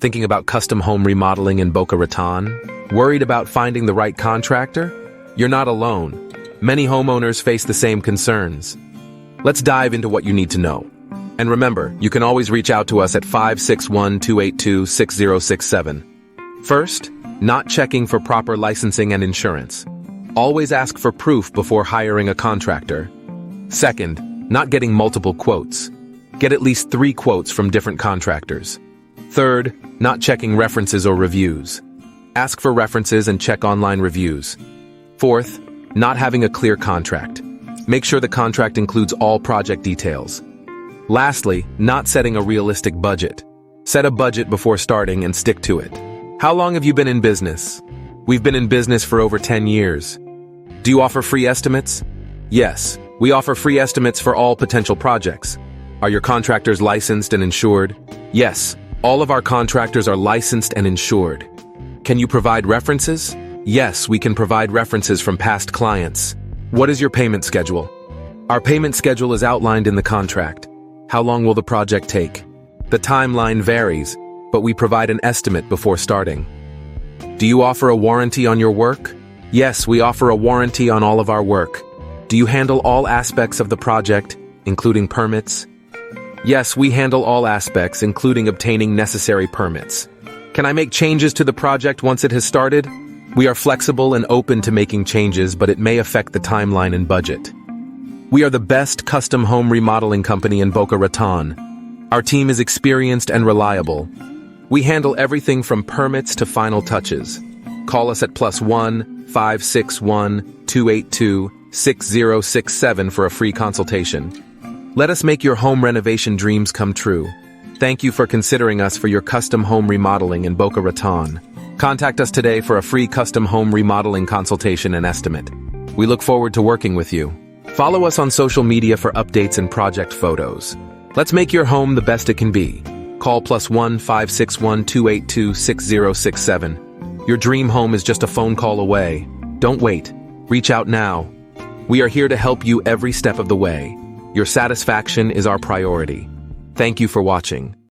Thinking about custom home remodeling in Boca Raton? Worried about finding the right contractor? You're not alone. Many homeowners face the same concerns. Let's dive into what you need to know. And remember, you can always reach out to us at 561-282-6067. First, not checking for proper licensing and insurance. Always ask for proof before hiring a contractor. Second, not getting multiple quotes. Get at least 3 quotes from different contractors. Third, not checking references or reviews. Ask for references and check online reviews. Fourth, not having a clear contract. Make sure the contract includes all project details. Lastly, not setting a realistic budget. Set a budget before starting and stick to it. How long have you been in business? We've been in business for over 10 years. Do you offer free estimates? Yes, we offer free estimates for all potential projects. Are your contractors licensed and insured? Yes, all of our contractors are licensed and insured. Can you provide references? Yes, we can provide references from past clients. What is your payment schedule? Our payment schedule is outlined in the contract. How long will the project take? The timeline varies, but we provide an estimate before starting. Do you offer a warranty on your work? Yes, we offer a warranty on all of our work. Do you handle all aspects of the project, including permits? Yes, we handle all aspects, including obtaining necessary permits. Can I make changes to the project once it has started? We are flexible and open to making changes, but it may affect the timeline and budget. We are the best custom home remodeling company in Boca Raton. Our team is experienced and reliable. We handle everything from permits to final touches. Call us at +1 561 282 6067 for a free consultation. Let us make your home renovation dreams come true. Thank you for considering us for your custom home remodeling in Boca Raton. Contact us today for a free custom home remodeling consultation and estimate. We look forward to working with you. Follow us on social media for updates and project photos. Let's make your home the best it can be. Call +1 561 282 6067. Your dream home is just a phone call away. Don't wait. Reach out now. We are here to help you every step of the way. Your satisfaction is our priority. Thank you for watching.